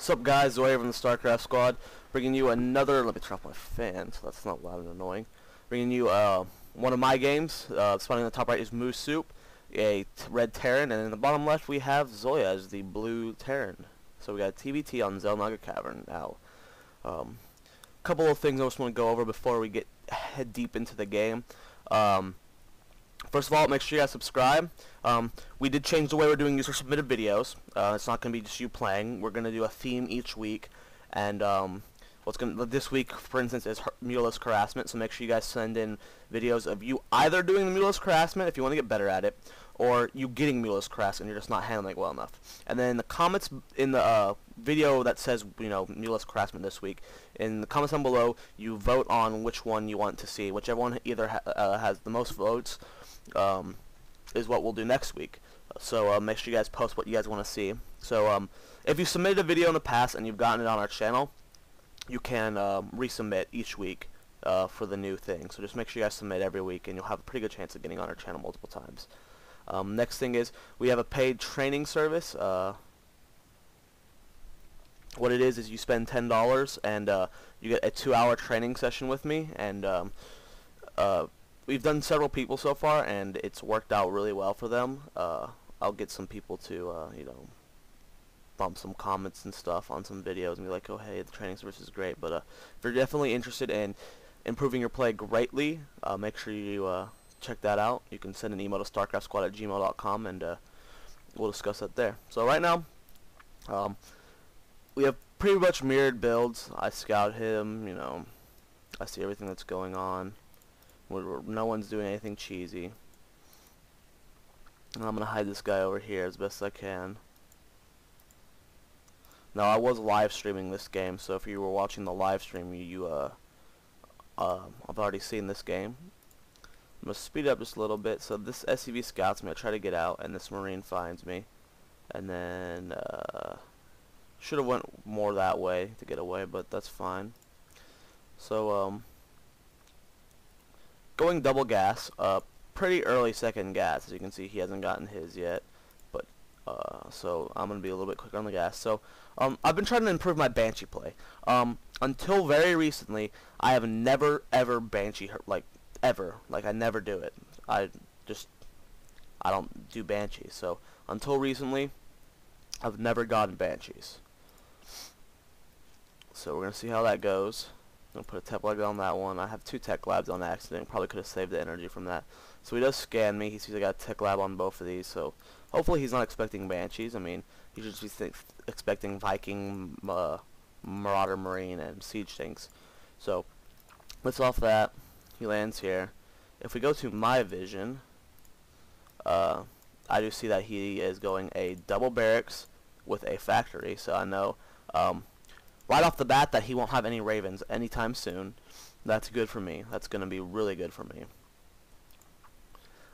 What's up, guys? Zoia from the StarCraft Squad, bringing you another. Let me turn off my fan, so that's not loud and annoying. Bringing you one of my games. Spawning in the top right is Moose Soup, a red Terran, and in the bottom left we have Zoia as the blue Terran. So we got TvT on Xel'Naga Caverns now. Couple of things I just want to go over before we head deep into the game. First of all, make sure you guys subscribe. We did change the way we're doing user submitted videos. It's not going to be just you playing. We're going to do a theme each week, and this week, for instance, is muleless harassment. So make sure you guys send in videos of you either doing the muleless harassment if you want to get better at it, or you getting muleless harassment and you're just not handling it well enough. And then the comments in the video that says, you know, muleless harassment this week, in the comments down below, you vote on which one you want to see. Whichever one either has the most votes is what we'll do next week. So make sure you guys post what you guys want to see. So if you submitted a video in the past and you've gotten it on our channel, you can resubmit each week for the new thing. So just make sure you guys submit every week, and you'll have a pretty good chance of getting on our channel multiple times. Next thing is we have a paid training service. What it is you spend $10 and you get a 2-hour training session with me, and we've done several people so far, and it's worked out really well for them. I'll get some people to you know, bump some comments and stuff on some videos and be like, oh hey, the training service is great. But if you're definitely interested in improving your play greatly, make sure you check that out. You can send an email to starcraftsquad@gmail.com, and we'll discuss that there. So right now, we have pretty much mirrored builds. I scout him, you know, I see everything that's going on. No one's doing anything cheesy. And I'm gonna hide this guy over here as best I can. Now, I was live streaming this game, so if you were watching the live stream, I've already seen this game. I'm gonna speed up just a little bit. So this SCV scouts me. I try to get out, and this Marine finds me, and then should have went more that way to get away, but that's fine. So going double gas, pretty early second gas. As you can see, he hasn't gotten his yet, but so I'm gonna be a little bit quicker on the gas. So I've been trying to improve my Banshee play. Until very recently, I have never ever Banshee ever. Like, I never do it. I don't do Banshees. So until recently, I've never gotten Banshees. So we're gonna see how that goes. I'm gonna put a tech lab on that one. I have 2 tech labs on accident. Probably could have saved the energy from that. So he does scan me. He sees I got a tech lab on both of these. So hopefully he's not expecting Banshees. I mean, he should just be expecting Viking, Marauder, Marine, and Siege tanks. So let's off that. He lands here. If we go to my vision, I do see that he is going a double barracks with a factory. So I know right off the bat that he won't have any Ravens anytime soon. That's good for me. That's going to be really good for me.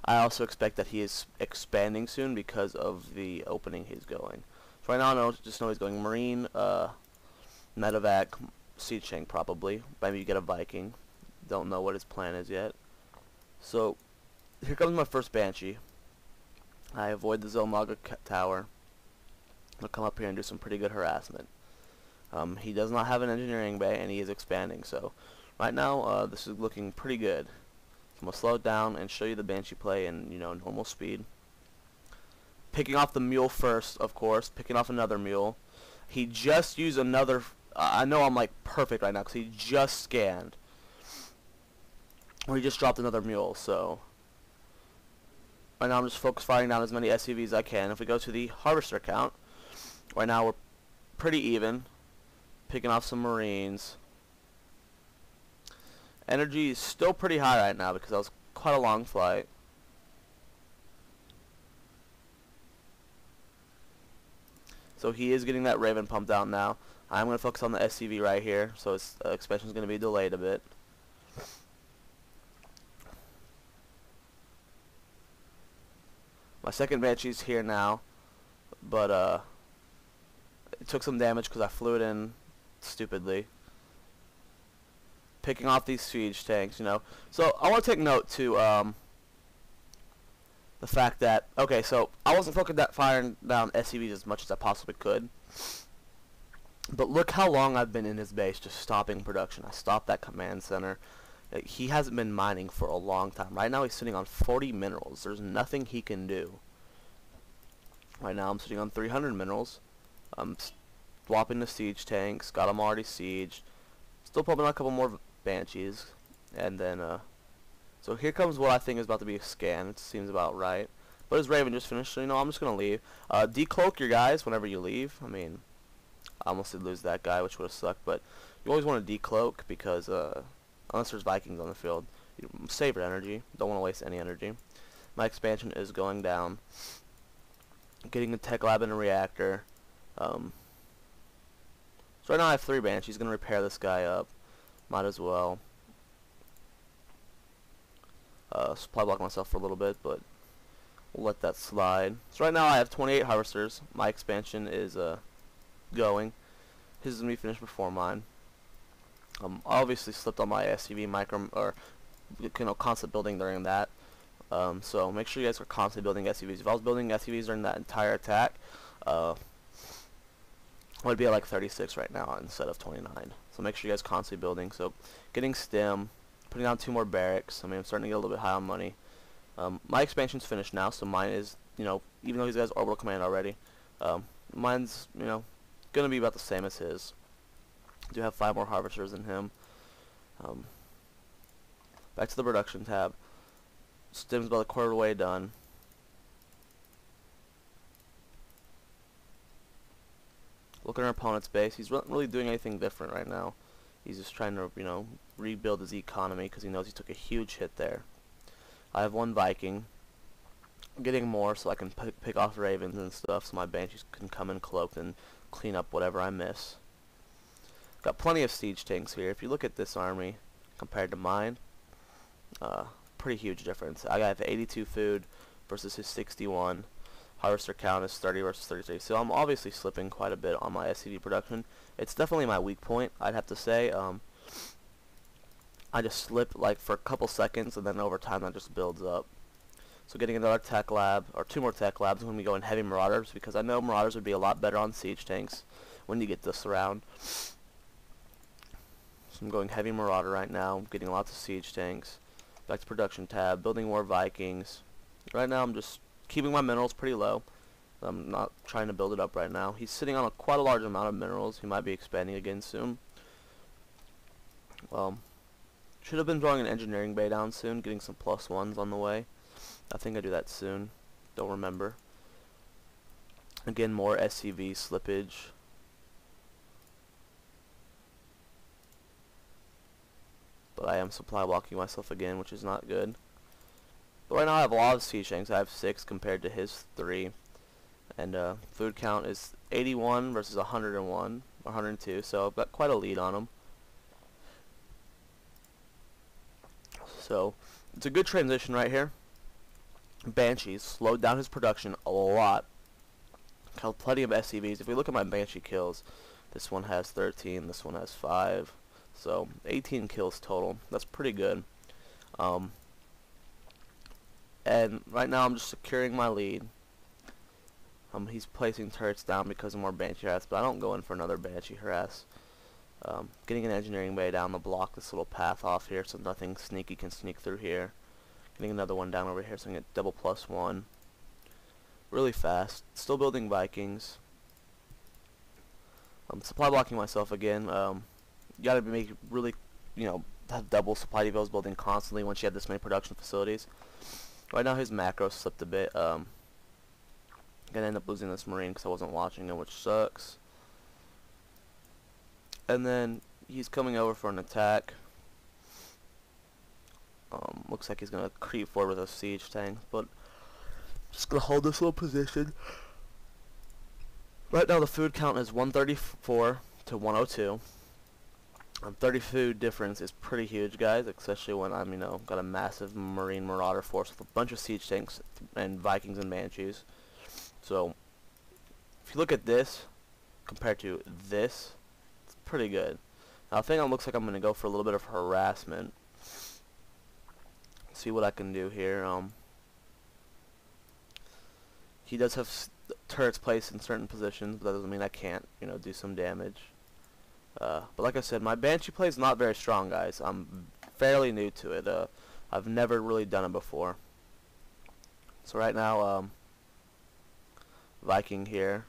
I also expect that he is expanding soon because of the opening he's going. So right now I just know he's going Marine, Medevac, Siege tank probably. Maybe you get a Viking. Don't know what his plan is yet. So here comes my first Banshee. I avoid the Xel'Naga tower. I'll come up here and do some pretty good harassment. He does not have an engineering bay, and he is expanding. So right now, this is looking pretty good. So I'm gonna slow it down and show you the Banshee play in, you know, normal speed. Picking off the mule first, of course. Picking off another mule. He just used another. I know I'm like perfect right now because he just scanned, or he just dropped another mule. So right now I'm just focus firing down as many SCVs as I can. If we go to the harvester count, right now we're pretty even. Picking off some Marines. Energy is still pretty high right now because that was quite a long flight. So he is getting that Raven pumped out now. I'm going to focus on the SCV right here, so his expansion is going to be delayed a bit. My second Banshee's here now, but it took some damage because I flew it in stupidly. Picking off these siege tanks, you know. So I want to take note to the fact that, okay, so I wasn't firing down SCVs as much as I possibly could. But look how long I've been in his base just stopping production. I stopped that command center. He hasn't been mining for a long time. Right now he's sitting on 40 minerals. There's nothing he can do. Right now I'm sitting on 300 minerals. I'm swapping the siege tanks. Got them already sieged. Still pumping out a couple more banshees. And then, so here comes what I think is about to be a scan. It seems about right. But his Raven just finished, so you know, I'm just going to leave. Decloak your guys whenever you leave. I mean, I almost did lose that guy, which would have sucked. But you always want to decloak because, unless there's Vikings on the field, you save your energy. Don't want to waste any energy. My expansion is going down. Getting a tech lab and a reactor. So right now I have 3 banshees. Going to repair this guy up. Might as well. Supply block myself for a little bit, but we'll let that slide. So right now I have 28 harvesters. My expansion is going. His is going to be finished before mine. I obviously slipped on my SCV micro, or constant building during that. So make sure you guys are constantly building SCVs. If I was building SCVs during that entire attack, I would be at like 36 right now instead of 29. So make sure you guys constantly building. So getting stim, putting down 2 more barracks. I mean, I'm starting to get a little bit high on money. My expansion's finished now, so mine is, you know, even though these guys orbital command already, mine's, you know, gonna be about the same as his. I do have 5 more harvesters than him. Back to the production tab. Stim's about a quarter of the way done. Look at our opponent's base. He's not really doing anything different right now. He's just trying to, you know, rebuild his economy because he knows he took a huge hit there. I have 1 Viking. I'm getting more so I can pick off ravens and stuff so my banshees can come in cloaked and clean up whatever I miss. Got plenty of siege tanks here. If you look at this army compared to mine, pretty huge difference. I have 82 food versus his 61. Harvester count is 30 versus 33. So I'm obviously slipping quite a bit on my SCV production. It's definitely my weak point, I'd have to say. I just slip like for a couple seconds, and then over time that just builds up. So getting another tech lab, or 2 more tech labs when we go in heavy marauders, because I know marauders would be a lot better on siege tanks when you get this around. So I'm going heavy marauder right now. I'm getting lots of siege tanks. Back to production tab, building more Vikings. Right now I'm just keeping my minerals pretty low. I'm not trying to build it up right now. He's sitting on quite a large amount of minerals. He might be expanding again soon. Should have been throwing an engineering bay down soon, getting some +1s on the way. I think I do that soon. Don't remember. Again, more SCV slippage. But I am supply blocking myself again, which is not good. But right now I have a lot of siege tanks. I have 6 compared to his 3. And food count is 81 versus 101 or 102, so I've got quite a lead on him. So it's a good transition right here. Banshees slowed down his production a lot. Killed plenty of SCVs. If we look at my Banshee kills, this one has 13, this one has 5. So 18 kills total. That's pretty good. And right now I'm just securing my lead. He's placing turrets down because of more Banshee harass, but I don't go in for another Banshee harass. Getting an engineering bay down to block this little path off here so nothing sneaky can sneak through here. Getting another one down over here so I can get double +1. Really fast. Still building Vikings. Supply blocking myself again. You gotta make really, you know, have double supply depots building constantly once you have this many production facilities. Right now his macro slipped a bit. Gonna end up losing this marine because I wasn't watching him, which sucks. And then he's coming over for an attack. Looks like he's gonna creep forward with a siege tank, but just gonna hold this little position. Right now the food count is 134 to 102. 30 food difference is pretty huge, guys, especially when I'm, you know, got a massive marine marauder force with a bunch of siege tanks and Vikings and Banshees. So if you look at this compared to this, it's pretty good. Now I think it looks like I'm gonna go for a little bit of harassment. See what I can do here. He does have turrets placed in certain positions, but that doesn't mean I can't, you know, do some damage. But like I said, my Banshee play is not very strong, guys. I'm fairly new to it. I've never really done it before. So right now, Viking here.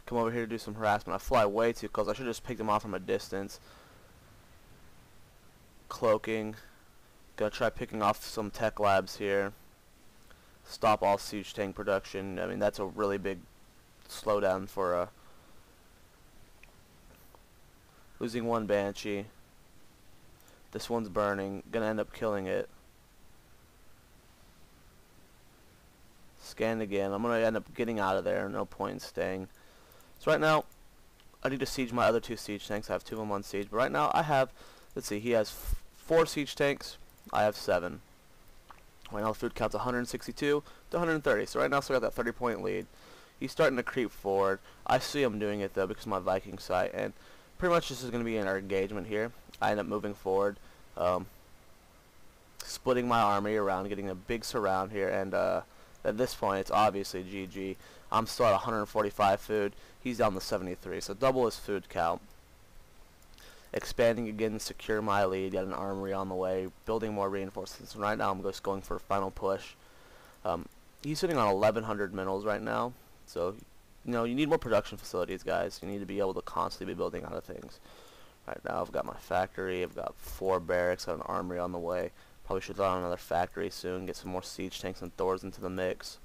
Come over here to do some harassment. I fly way too close. I should have just picked him off from a distance. Cloaking. Gonna try picking off some tech labs here. Stop all siege tank production. I mean, that's a really big slowdown for losing one Banshee. This one's burning. Gonna end up killing it. Scan again. I'm gonna end up getting out of there. No point in staying. So right now, I need to siege my other 2 siege tanks. I have 2 of them on siege. But right now, I have, let's see, he has 4 siege tanks. I have 7. Right now, the food count's 162 to 130. So right now, I still got that 30-point lead. He's starting to creep forward. I see him doing it, though, because of my Viking sight. And pretty much this is going to be in our engagement here. I end up moving forward, splitting my army around, getting a big surround here. And at this point, it's obviously GG. I'm still at 145 food. He's down to 73, so double his food count. Expanding again to secure my lead. Got an armory on the way. Building more reinforcements. And right now, I'm just going for a final push. He's sitting on 1,100 minerals right now. So, you know, you need more production facilities, guys. You need to be able to constantly be building out of things. Right now, I've got my factory. I've got 4 barracks. Got an armory on the way. Probably should throw on another factory soon. Get some more siege tanks and Thors into the mix.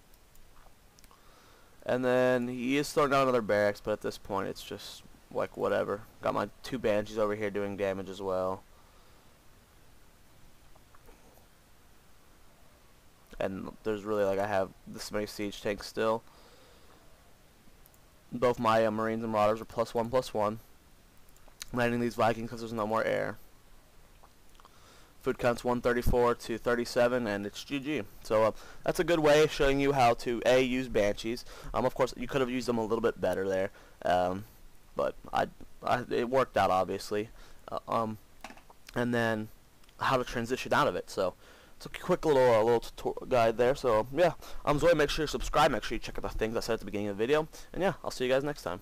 And then he is throwing down another barracks, but at this point it's just like whatever. Got my 2 Banshees over here doing damage as well. And there's really, like, I have this many siege tanks still. Both my Marines and Marauders are +1/+1. Landing these Vikings because there's no more air. Food count's 134 to 37, and it's GG. So that's a good way of showing you how to use Banshees. Of course, you could have used them a little bit better there, but it worked out obviously. And then how to transition out of it. So it's a quick little tutorial guide there. So yeah, Zoia. Make sure you subscribe. Make sure you check out the things I said at the beginning of the video. And yeah, I'll see you guys next time.